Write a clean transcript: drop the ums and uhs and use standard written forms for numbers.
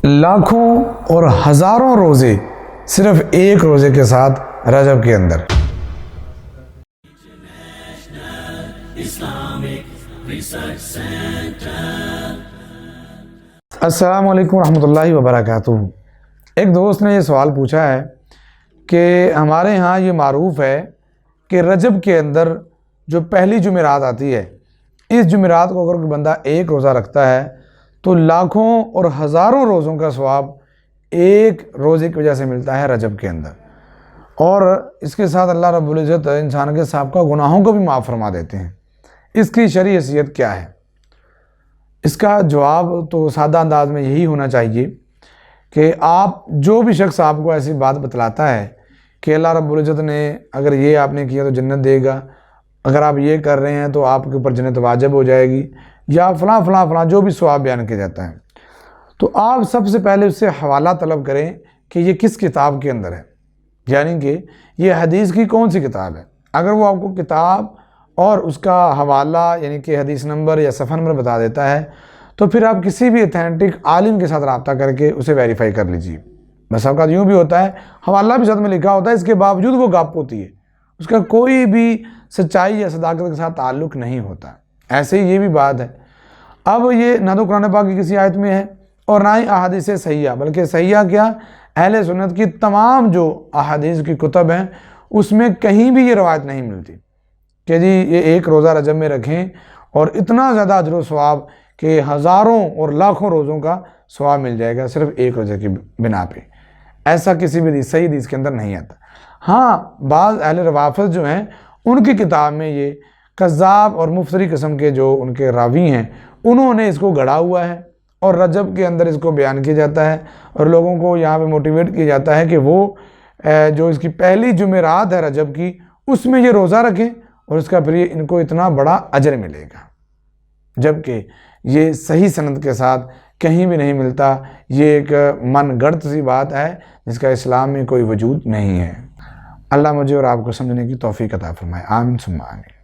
لاکھوں اور ہزاروں روزے صرف ایک روزے کے ساتھ رجب کے اندر۔ السلام علیکم ورحمۃ اللہ وبرکاتہ۔ ایک دوست نے یہ سوال پوچھا ہے کہ ہمارے ہاں یہ معروف ہے کہ رجب کے اندر جو پہلی جمعرات آتی ہے، اس جمعرات کو اگر کوئی بندہ ایک روزہ رکھتا ہے تو لاکھوں اور ہزاروں روزوں کا ثواب ایک روزے کی وجہ سے ملتا ہے رجب کے اندر، اور اس کے ساتھ اللہ رب العزت انسان کے سابقہ گناہوں کو بھی معاف فرما دیتے ہیں۔ اس کی شرعی حیثیت کیا ہے؟ اس کا جواب تو سادہ انداز میں یہی ہونا چاہیے کہ جو بھی شخص آپ کو ایسی بات بتلاتا ہے کہ اللہ رب العزت نے اگر یہ آپ نے کیا تو جنت دے گا، اگر آپ یہ کر رہے ہیں تو آپ کے اوپر جنت واجب ہو جائے گی، یا فلاں فلاں فلاں جو بھی ثواب بیان کیا جاتا ہے، تو آپ سب سے پہلے اس سے حوالہ طلب کریں کہ یہ کس کتاب کے اندر ہے، یعنی کہ یہ حدیث کی کون سی کتاب ہے۔ اگر وہ آپ کو کتاب اور اس کا حوالہ یعنی کہ حدیث نمبر یا صفحہ نمبر بتا دیتا ہے تو پھر آپ کسی بھی اتھینٹک عالم کے ساتھ رابطہ کر کے اسے ویریفائی کر لیجیے۔ بس آپ کا یوں بھی ہوتا ہے، حوالہ بھی ساتھ میں لکھا ہوتا ہے، اس کے باوجود وہ گپ ہوتی ہے، اس کا کوئی بھی سچائی یا صداقت کے ساتھ تعلق نہیں ہوتا۔ ایسے ہی یہ بھی بات ہے، اب یہ نہ تو قرآن پاک کی کسی آیت میں ہے اور نہ ہی احادیث صحیحہ، بلکہ صحیحہ کیا، اہل سنت کی تمام جو احادیث کی کتب ہیں اس میں کہیں بھی یہ روایت نہیں ملتی کہ جی یہ ایک روزہ رجب میں رکھیں اور اتنا زیادہ اجر و ثواب کہ ہزاروں اور لاکھوں روزوں کا ثواب مل جائے گا صرف ایک روزے کی بنا پہ۔ ایسا کسی بھی صحیح حدیث کے اندر نہیں آتا۔ ہاں، بعض اہل روافض جو ہیں ان کی کتاب میں یہ کذاب اور مفتری قسم کے جو ان کے راوی ہیں انہوں نے اس کو گڑھا ہوا ہے، اور رجب کے اندر اس کو بیان کیا جاتا ہے اور لوگوں کو یہاں پہ موٹیویٹ کیا جاتا ہے کہ وہ جو اس کی پہلی جمعرات ہے رجب کی اس میں یہ روزہ رکھیں اور اس کا پھر ان کو اتنا بڑا اجر ملے گا، جبکہ یہ صحیح سند کے ساتھ کہیں بھی نہیں ملتا۔ یہ ایک من گڑت سی بات ہے جس کا اسلام میں کوئی وجود نہیں ہے۔ اللہ مجھے اور آپ کو سمجھنے کی توفیق عطا فرمائے، آمین ثم آمین۔